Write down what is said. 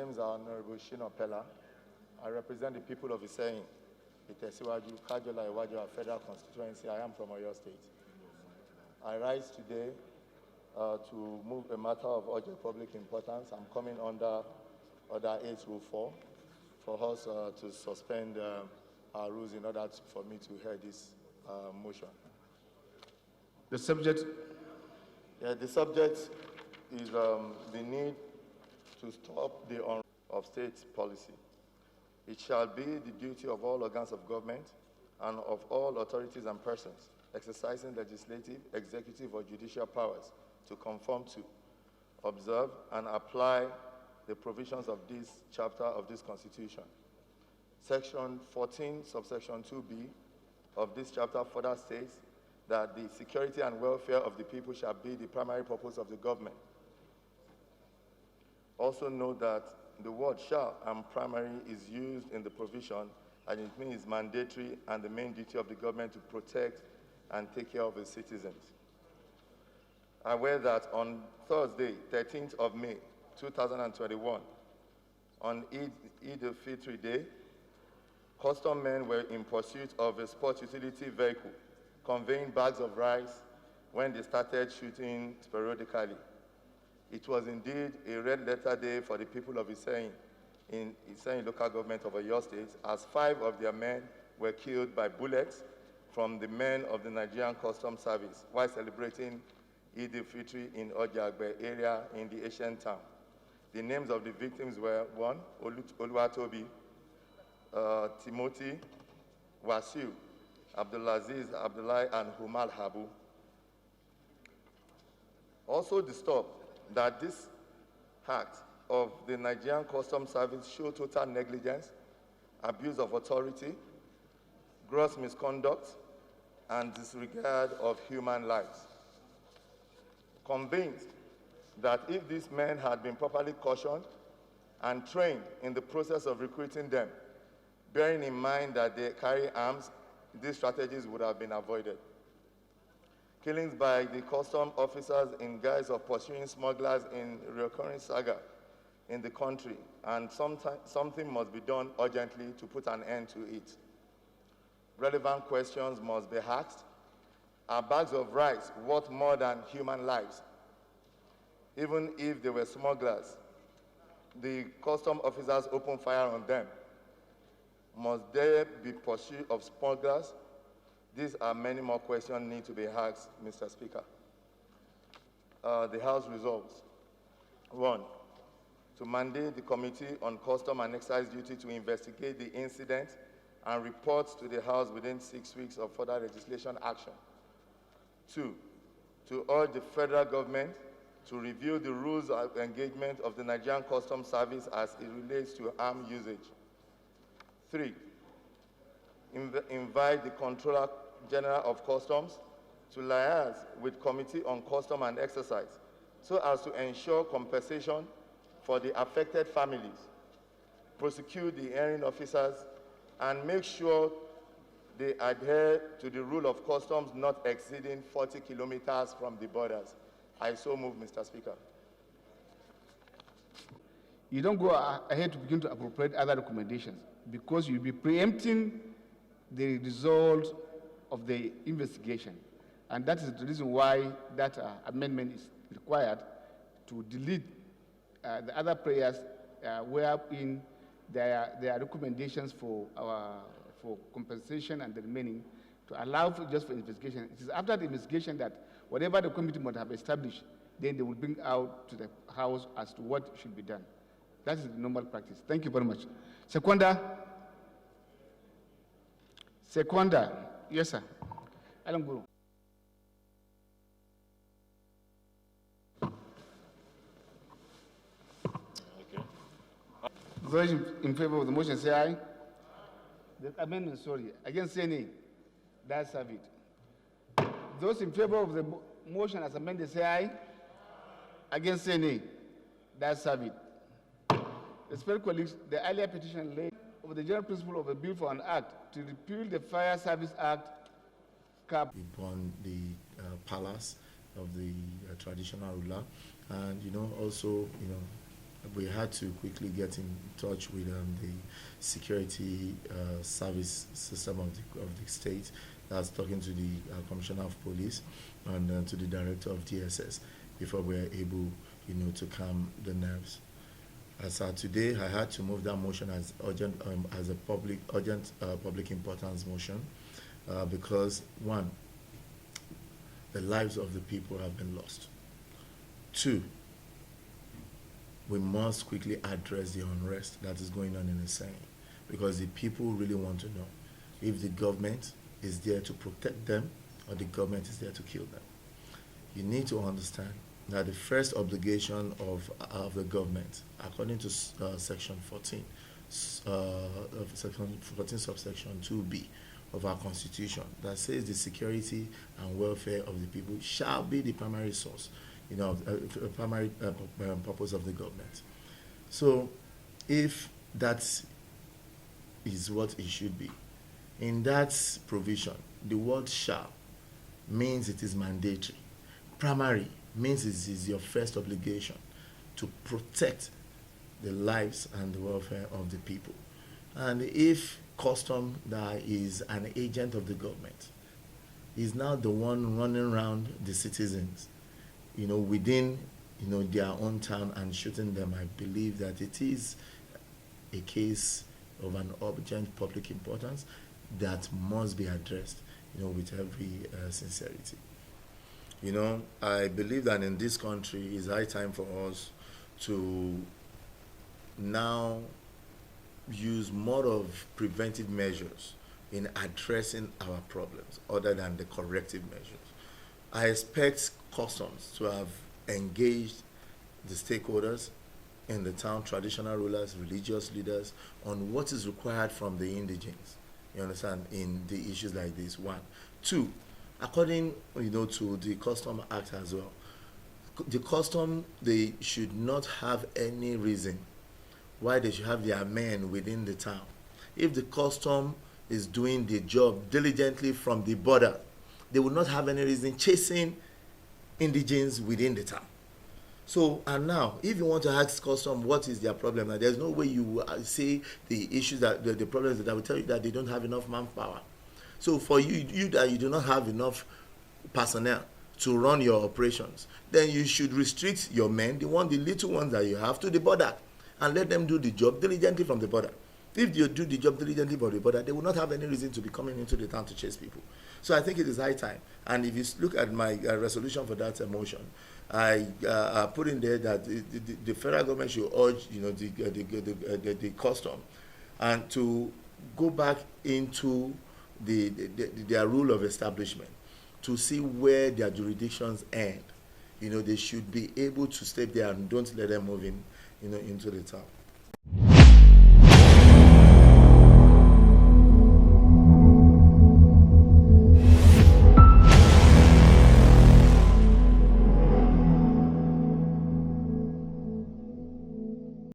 name is Honorable Shino Pella. I represent the people of Iseyin, Itesiwaju, Kajola, Iwaju, Federal Constituency. I am from Oyo State. I rise today to move a matter of urgent public importance. I'm coming under Order 8 Rule 4 for us to suspend our rules in order for me to hear this motion. The subject? Yeah, the subject is the need to stop the unrest of state policy. It shall be the duty of all organs of government and of all authorities and persons exercising legislative, executive, or judicial powers to conform to, observe, and apply the provisions of this chapter of this Constitution. Section 14, subsection 2b of this chapter further states that the security and welfare of the people shall be the primary purpose of the government. Also note that the word shall and primary is used in the provision, and it means mandatory and the main duty of the government to protect and take care of its citizens. Aware that on Thursday, 13th of May, 2021, on Eid al-Fitr Day, custom men were in pursuit of a sport utility vehicle conveying bags of rice when they started shooting sporadically. It was indeed a red letter day for the people of Iseyin in Iseyin local government of Oyo State, as 5 of their men were killed by bullets from the men of the Nigerian Customs Service while celebrating Eid al-Fitr in Ojagbe area in the ancient town. The names of the victims were 1. Oluwatobi, Timothy, Wasiu, Abdulaziz, Abdullahi, and Humal Habu. Also disturbed that this act of the Nigerian Customs Service show total negligence, abuse of authority, gross misconduct, and disregard of human lives. Convinced that if these men had been properly cautioned and trained in the process of recruiting them, bearing in mind that they carry arms, these strategies would have been avoided. Killings by the custom officers in guise of pursuing smugglers in recurring saga in the country, and something must be done urgently to put an end to it. Relevant questions must be asked. Are bags of rice worth more than human lives? Even if they were smugglers, the custom officers open fire on them. Must there be pursuit of smugglers? These are many more questions need to be asked, Mr. Speaker. The House resolves. 1, to mandate the Committee on Custom and Excise Duty to investigate the incident and report to the House within 6 weeks of further legislation action. 2, to urge the federal government to review the rules of engagement of the Nigerian Customs Service as it relates to arms usage. 3, invite the Controller General of Customs to liaise with Committee on Custom and Exercise so as to ensure compensation for the affected families, prosecute the erring officers, and make sure they adhere to the rule of customs not exceeding 40 kilometers from the borders. I so move, Mr. Speaker. You don't go ahead to begin to appropriate other recommendations because you'll be preempting the result of the investigation. And that is the reason why that amendment is required to delete the other prayers wherein there are recommendations for compensation and the remaining to allow just for investigation. It is after the investigation that whatever the committee might have established, then they will bring out to the House as to what should be done. That is the normal practice. Thank you very much. Seconder. Yes, sir. Alan Guru. Okay. Those in favor of the motion say aye. The amendment, sorry. Against say nay. That's have it. Those in favor of the motion as amended say aye. Against say nay. That's have it. Respected colleagues, the earlier petition laid over the general principle of a bill for an act to repeal the Fire Service Act cap upon the palace of the traditional ruler, and also we had to quickly get in touch with the security service system of the state. That's talking to the Commissioner of Police and to the Director of DSS before we were able, to calm the nerves. As of today, I had to move that motion as urgent, as a urgent public importance motion, because one, the lives of the people have been lost. Two, we must quickly address the unrest that is going on in Iseyin, because the people really want to know if the government is there to protect them or the government is there to kill them. You need to understand that the first obligation of the government, according to Section 14, Section 14 subsection 2b of our Constitution, that says the security and welfare of the people shall be the primary source, primary purpose of the government. So, if that is what it should be, in that provision, the word shall means it is mandatory. Primary means it is your first obligation to protect the lives and the welfare of the people. And if custom that is an agent of the government is now the one running around the citizens, within, their own town and shooting them, I believe that it is a case of an urgent public importance that must be addressed, with every sincerity. I believe that in this country it's high time for us to now use more of preventive measures in addressing our problems other than the corrective measures. I expect customs to have engaged the stakeholders in the town, traditional rulers, religious leaders, on what is required from the indigenes, you understand, in the issues like this. One. Two, according to the Custom Act as well, the custom, they should not have any reason why they should have their men within the town. If the custom is doing the job diligently from the border, they will not have any reason chasing indigenes within the town. So, and now, if you want to ask custom what is their problem, now there's no way you say the issues that the problems that I will tell you that they don't have enough manpower. So for you that you do not have enough personnel to run your operations, then you should restrict your men, the little ones that you have, to the border, and let them do the job diligently from the border. If you do the job diligently from the border, they will not have any reason to be coming into the town to chase people. So I think it is high time. And if you look at my resolution for that motion, I put in there that the federal government should urge, the custom, and to go back into their rule of establishment to see where their jurisdictions end. They should be able to stay there and don't let them move in, into the town.